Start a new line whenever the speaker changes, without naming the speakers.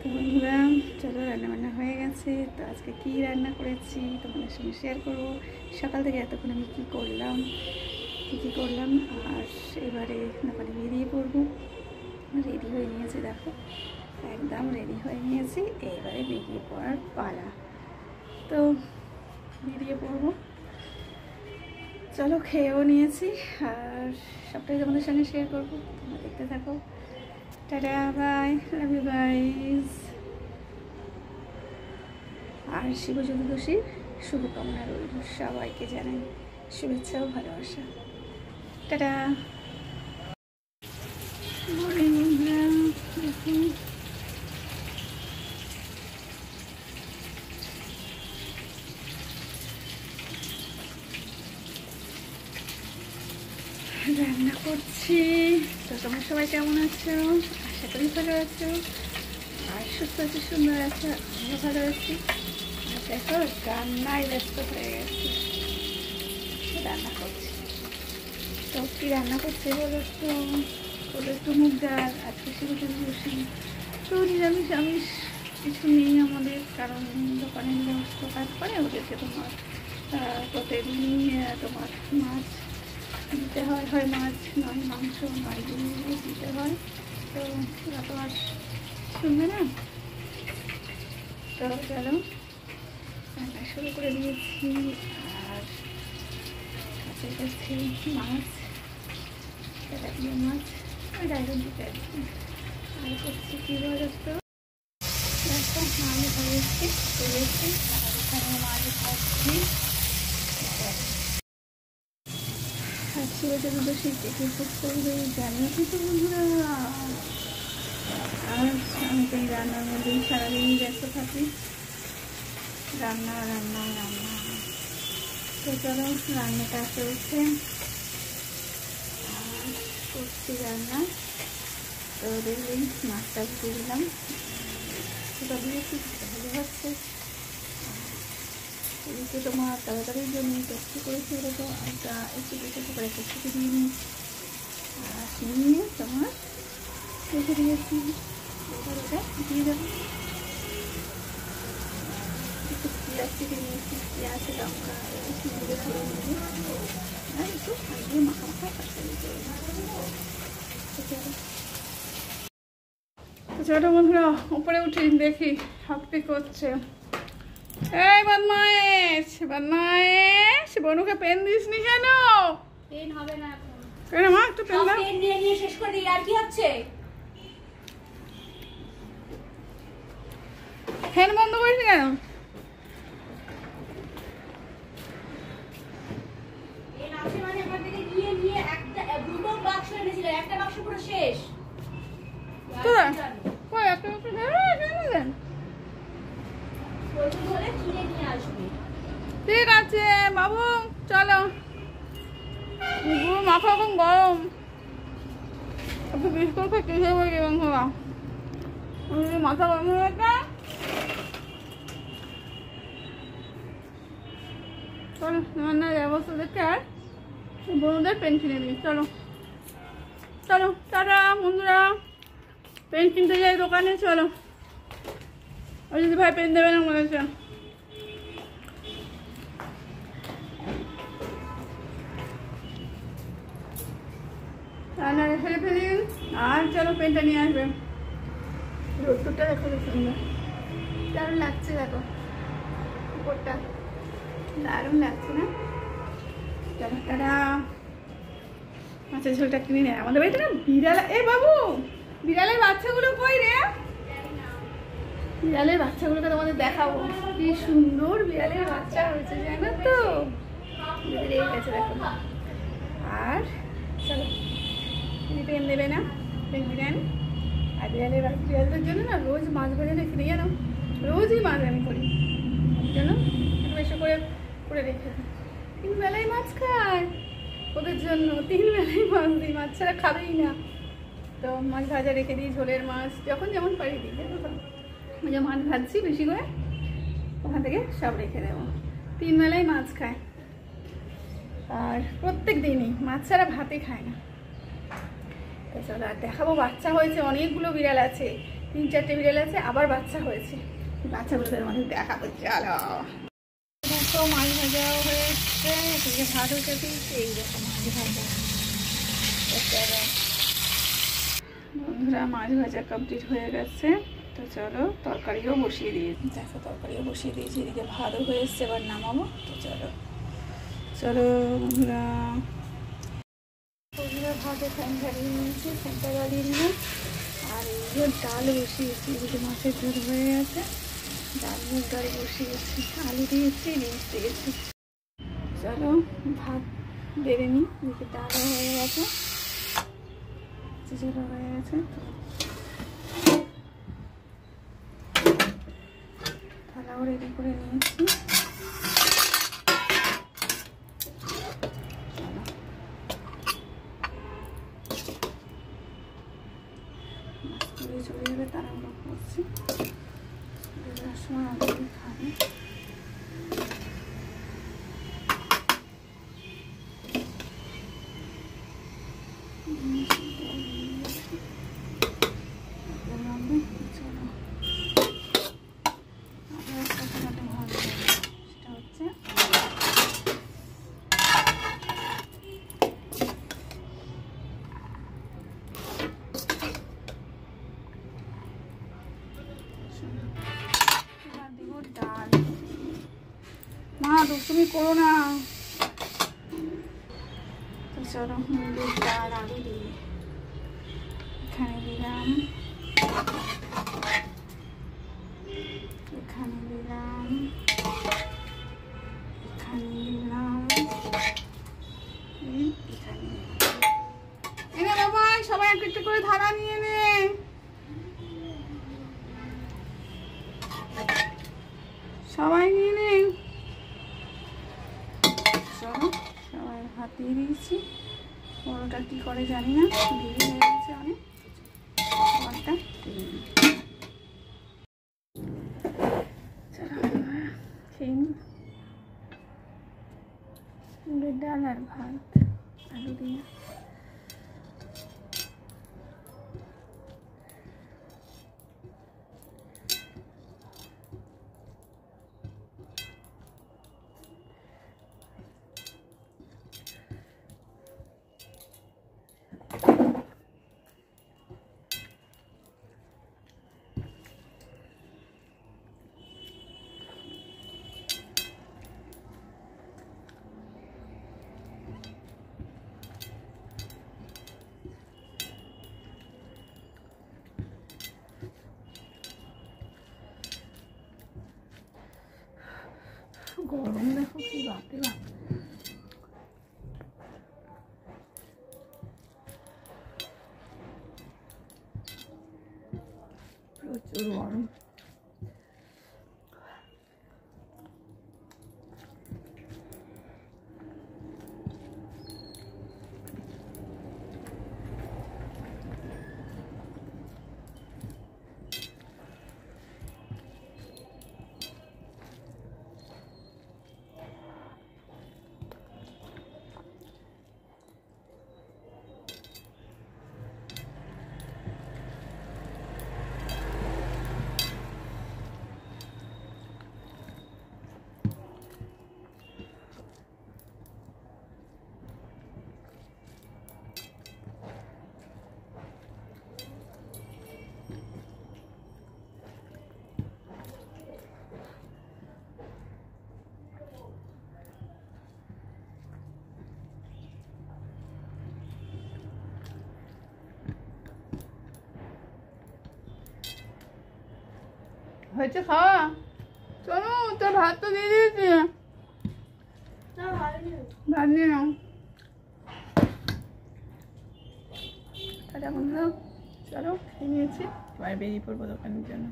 তো বন্ধুরা চলো, রান্নাবান্না হয়ে গেছে। তো আজকে কি রান্না করেছি তোমাদের সঙ্গে শেয়ার করব। সকাল থেকে এতক্ষণ আমি কী করলাম আর এবারে দোকানে বেরিয়ে পড়বো। রেডি হয়ে নিয়েছি, দেখো একদম রেডি হয়ে নিয়েছি। এবারে বেরিয়ে পড়ার পালা। তো বেরিয়ে পড়বো, চলো খেয়েও নিয়েছি আর সবটাই তোমাদের সঙ্গে শেয়ার করবো। তোমরা দেখতে থাকো। Tata, bye, love you guys. আর শিব চতুর্দশীর শুভকামনা রইল, সবাইকে জানাই শুভেচ্ছা ও ভালোবাসা। টাটা। রান্না করছি। তো তোমরা সবাই কেমন আছো? আশা করি ভালো আছো আর সুস্থ আছো, সুন্দর আছো, আমিও ভালো আছি। আর দেখো রান্নায় ব্যস্ত হয়ে গেছি, রান্না করছি। তো কী রান্না করছে বলো একটু মুগ ডাল। আজকে শিব চতুর্দশী, তো নিরামিষ কিছু নেই আমাদের, কারণ দোকানে সমস্ত কাজ করে ওদেরকে তোমার প্রতিদিনই তোমার মাছ দিতে হয়, হয় মাছ নয় মাংস, নয় ডিম দিতে হয়। তো ওরা তো আর শুনবে না। তো চলো রান্না শুরু করে দিয়েছি। আর কাছে কাছে মাছ, তেলাপিয়া মাছ, ওই ডাইরেন দিতে আর কি। আর করছি কী বলো তো, দেখো মাছ ধরেছি তুলেছি, আর এখানে মাছ ভাজছি। আর শিব চতুর্দশী থেকে খুব করবেই জানিও কিন্তু বন্ধুরা। আর আমি তো এই রান্নার মধ্যেই সারাদিনই ব্যস্ত থাকি, রান্না। তো চলো রান্নাটা চলছে আর করছি রান্না। তো দেখলেই মাছটা দিয়ে দিলাম, সেটা দিয়েছি, ভালো হচ্ছে। এদিকে তোমার তাড়াতাড়ির জন্য একটু করেছি, ওটা তো একটা একটু করে একটু দিয়ে নিই আর নিয়ে তোমার রেখে দিয়েছি। ওটা দিয়ে দেবো, একটু পেঁয়াজ কেটে নিয়েছি, পেঁয়াজ লঙ্কা দিয়ে ধরে নিয়ে আর একটু দিয়ে মাখা চলো বন্ধুরা উপরে উঠি, দেখি সব কি করছে। এই বদমাইশ, বনুকে পেন দিসনি কেন?
পেন হবে না
কেন মা, একটু পেন দাও।
পেন নিয়ে শেষ করে দিই, আর কি হচ্ছে?
ফ্যান বন্ধ করিস কেন?
পেন আছে মানে আমার থেকে নিয়ে একটা দুটো বাক্স এনেছিল, একটা বাক্স পুরো শেষ।
তোরা কই একটা বাক্স দেন?
প্রয়োজন হলে কিনে নিয়ে আসবে।
ঠিক আছে বাবু, চলো। মাথা এখন গরম, একটু বিস্কুট খেতে হয়ে গেলাম। মাথা গরম হয়ে গেছে। চলো রান্নার ব্যবস্থা দেখে আর বন্ধুদের পেন কিনে দিই। চলো টাটা বন্ধুরা, পেন কিনতে যাই দোকানে। চলো, ওই যদি ভাই পেন দেবে না বলেছে। রান্না রেখে ফেলি আর চলো পেনটা নিয়ে আসবে। রোদ্দুরটা দেখো সুন্দর, দারুণ লাগছে। দেখো উপরটা দারুণ লাগছে না? চলো টাটা। মাছের ঝোলটা কিনে নেয় আমাদের বাড়িতে না বিড়াল। এ বাবু, বিড়ালের বাচ্চাগুলো কই রে? বিড়ালের বাচ্চাগুলোকে তোমাদের দেখাবো, কি সুন্দর বিড়ালের বাচ্চা হয়েছে জানো তো। রেগে গেছে দেখো। আর চলো, পেন দেবে না, পেন দিলেন। আর বিড়ালদের জন্য না রোজ মাছ ভাজা রেখে দিই, জানো রোজই মাছ আমি করি, ওই জন্য একটু বেশি করে রেখে দিই। 3 বেলায় মাছ খায়, ওদের জন্য 3 বেলায় মাছ দিই, মাছ ছাড়া খাবেই না। তো মাছ ভাজা রেখে দিই, ঝোলের মাছ যখন যেমন পারি দিই, জানো তো। ওই যে মাছ ভাজছি বেশি করে, ওখান থেকে সব রেখে দেবো। 3 বেলায় মাছ খায় আর প্রত্যেক দিনই মাছ ছাড়া ভাতই খায় না। চলো আর দেখাবো, বাচ্চা হয়েছে, অনেকগুলো বিড়াল আছে। 3-4টে বিড়াল আছে, আবার বাচ্চা হয়েছে। বাচ্চাগুলোদের মধ্যে দেখাবো, চলো। দেখো মাছ ভাজাও হয়ে এসছে, এদিকে ভাত হতে দিয়েছে, এই দেখো মাছ ভাজা। বন্ধুরা মাছ ভাজা কমপ্লিট হয়ে গেছে, তো চলো তরকারিও বসিয়ে দিয়েছি। দেখো তরকারিও বসিয়ে দিয়েছি, এদিকে ভাতও হয়ে এসছে, এবার নামাবো। তো চলো চলো বন্ধুরা, ভাতে ফ্যান ঝাড়িয়ে নিয়েছি, ফ্যানটা জ্বালিয়ে নিলাম। আর এই ডাল বসিয়েছি, এদিকে মাছের ঝোল হয়ে গেছে, ডাল মুগ ডাল বসিয়েছি, আলু দিয়েছি, ডিম দিয়েছি। চলো ভাত বেড়ে নিই, এদিকে ডালও হয়ে গেছে, ঝোলও হয়ে গেছে। থালাও রেডি করে নিয়েছি। চলে যাবে, তাড়াহুড়ো করছি, বেরোনোর সময় অনেকে খাবে। ডাল মা তুমি করো না, তো চলো মুগের ডাল আলু দিয়ে এখানে দিলাম, এখানে দিলাম, এখানে দিলাম, এখানে এনে বাবা সবাই একটু একটু করে থালা নিয়ে নে। সবাই নিয়ে নে। চলো সবাই ভাত দিয়ে দিয়েছি, বড়োটা কি করে জানি না, ভিড় হয়ে গেছে অনেক, ভাতটা খেয়ে নিই। মুগের ডাল আর ভাত আলু দিয়ে। গরম দেখো কি, বাপরে বাপ, প্রচুর গরম। হয়েছে খাওয়া? চলো তোর ভাত তো দিয়ে দিয়েছি, ভাত নিয়ে নাও। তাহলে এখন চলো খেয়ে নিয়েছি, এবার বেরিয়ে পড়বো দোকানের জন্য।